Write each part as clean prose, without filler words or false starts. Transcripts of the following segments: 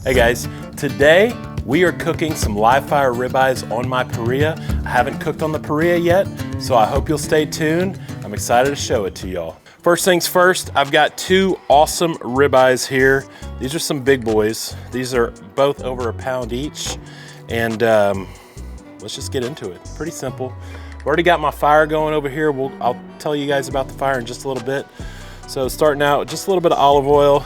Hey guys, today we are cooking some live fire ribeyes on my parrilla. I haven't cooked on the parrilla yet, so I hope you'll stay tuned. I'm excited to show it to y'all. First things first, I've got two awesome ribeyes here. These are some big boys. These are both over a pound each, and let's just get into it. Pretty simple. I've already got my fire going over here. I'll tell you guys about the fire in just a little bit. So starting out, just a little bit of olive oil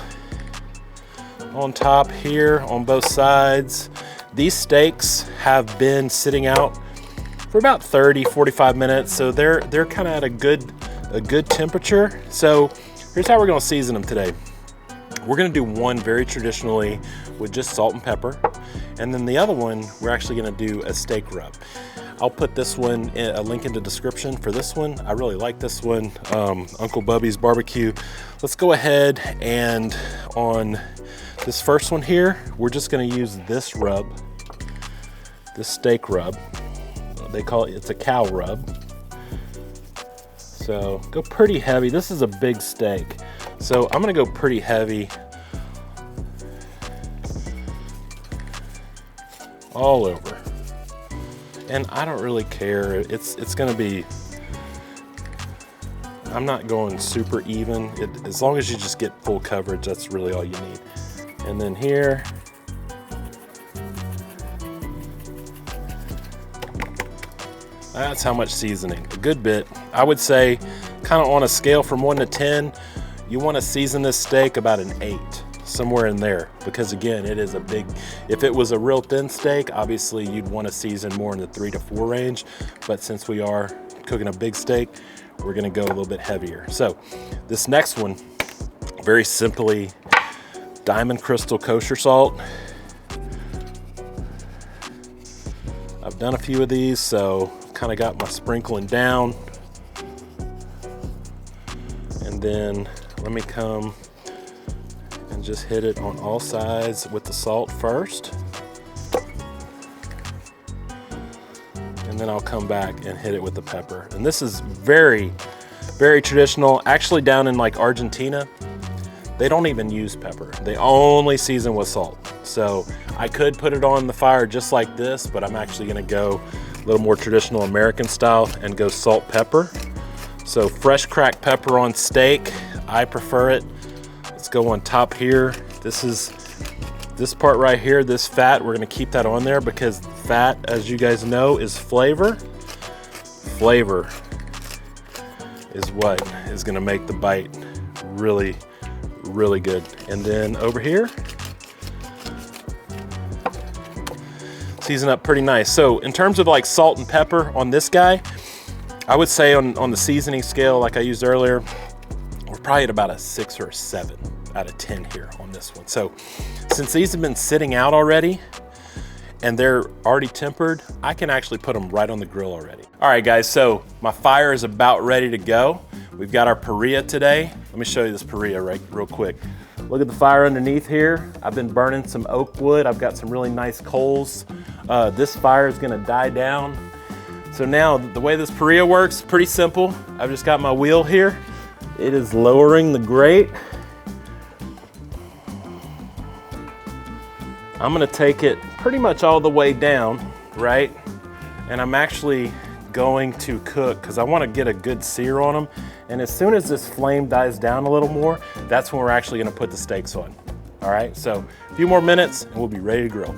on top here on both sides. These steaks have been sitting out for about 30-45 minutes, so they're kind of at a good temperature. So here's how we're going to season them today. We're going to do one very traditionally with just salt and pepper, and then the other one we're actually going to do a steak rub. I'll put this one in a link in the description for this one. I really like this one, Uncle Bubby's Barbecue. Let's go ahead and on this first one here, we're just going to use this rub, this steak rub. They call it, it's a cow rub. So go pretty heavy. This is a big steak, so I'm going to go pretty heavy all over. And I don't really care. It's going to be, I'm not going super even. As long as you just get full coverage, that's really all you need. And then here, that's how much seasoning, a good bit. I would say kind of on a scale from 1 to 10, you want to season this steak about an 8, somewhere in there, because again, it is a big, if it was a real thin steak, obviously you'd want to season more in the 3 to 4 range, but since we are cooking a big steak, we're going to go a little bit heavier. So this next one, very simply, Diamond Crystal kosher salt. I've done a few of these, so kind of got my sprinkling down. And then let me come and just hit it on all sides with the salt first. And then I'll come back and hit it with the pepper. And this is very, very traditional. Actually, down in like Argentina, they don't even use pepper. They only season with salt. So I could put it on the fire just like this, but I'm actually gonna go a little more traditional American style and go salt, pepper. So fresh cracked pepper on steak, I prefer it. Let's go on top here. This part right here, this fat, we're gonna keep that on there because fat, as you guys know, is flavor. Flavor is what is gonna make the bite really, really good. And then over here, season up pretty nice. So in terms of like salt and pepper on this guy, I would say on the seasoning scale, like I used earlier, we're probably at about a 6 or a 7 out of 10 here on this one. So since these have been sitting out already and they're already tempered, I can actually put them right on the grill already. All right guys, so my fire is about ready to go. We've got our parrilla today. Let me show you this parrilla real quick. Look at the fire underneath here. I've been burning some oak wood. I've got some really nice coals. This fire is gonna die down. So now the way this parrilla works, pretty simple. I've just got my wheel here. It is lowering the grate. I'm gonna take it pretty much all the way down, right? And I'm actually going to cook because I want to get a good sear on them. And as soon as this flame dies down a little more, that's when we're actually going to put the steaks on. All right, so a few more minutes and we'll be ready to grill.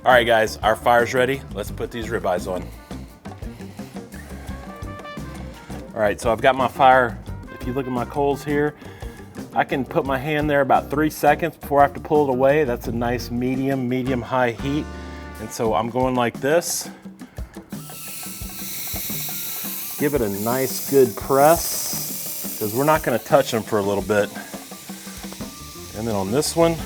All right guys, our fire's ready. Let's put these ribeyes on. All right, so I've got my fire. If you look at my coals here, I can put my hand there about 3 seconds before I have to pull it away. That's a nice medium high heat. And so I'm going like this. Give it a nice good press because we're not going to touch them for a little bit. And then on this one,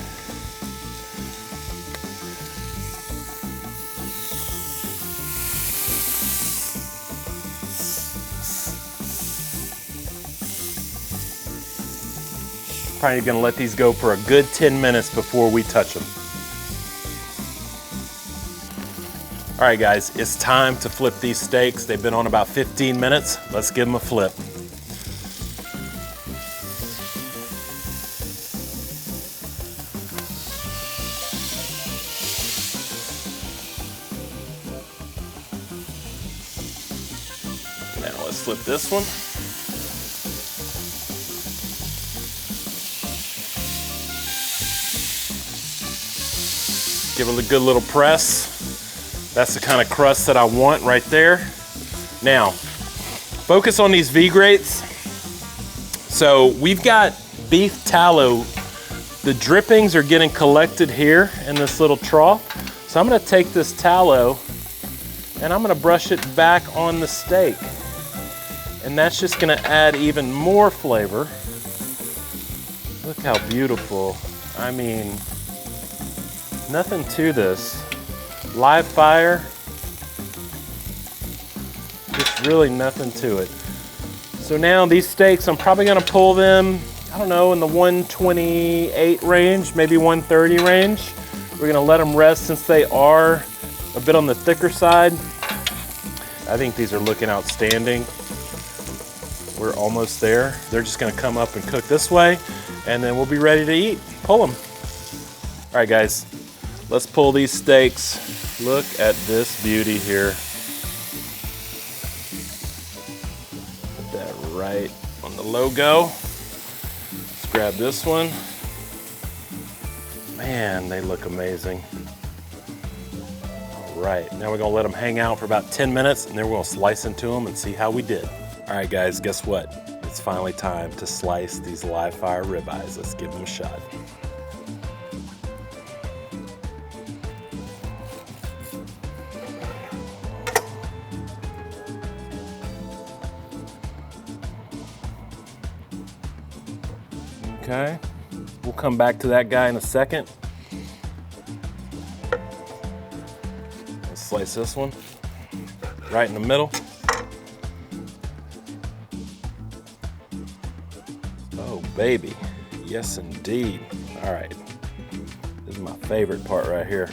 probably going to let these go for a good 10 minutes before we touch them. All right guys, it's time to flip these steaks. They've been on about 15 minutes. Let's give them a flip. Now let's flip this one. Give it a good little press. That's the kind of crust that I want right there. Now, focus on these V-grates. So we've got beef tallow. The drippings are getting collected here in this little trough. So I'm gonna take this tallow and I'm gonna brush it back on the steak. And that's just gonna add even more flavor. Look how beautiful. I mean, nothing to this. Live fire, just really nothing to it. So now these steaks, I'm probably gonna pull them, I don't know, in the 128 range, maybe 130 range. We're gonna let them rest since they are a bit on the thicker side. I think these are looking outstanding. We're almost there. They're just gonna come up and cook this way, and then we'll be ready to eat. Pull them. All right, guys, let's pull these steaks. Look at this beauty here. Put that right on the logo. Let's grab this one. Man, they look amazing. All right, now we're gonna let them hang out for about 10 minutes and then we're gonna slice into them and see how we did. All right, guys, guess what? It's finally time to slice these live fire ribeyes. Let's give them a shot. Okay, we'll come back to that guy in a second. Let's slice this one right in the middle. Oh, baby. Yes, indeed. All right. This is my favorite part right here.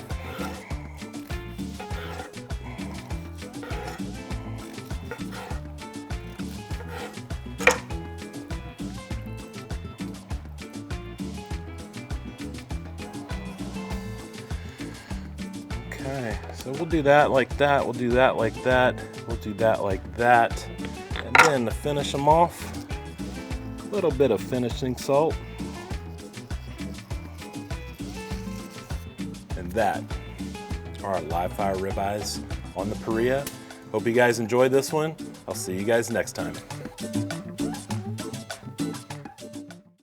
Okay, so we'll do that like that, we'll do that like that, we'll do that like that, and then to finish them off, a little bit of finishing salt, and that are our live fire ribeyes on the parrilla. Hope you guys enjoyed this one. I'll see you guys next time.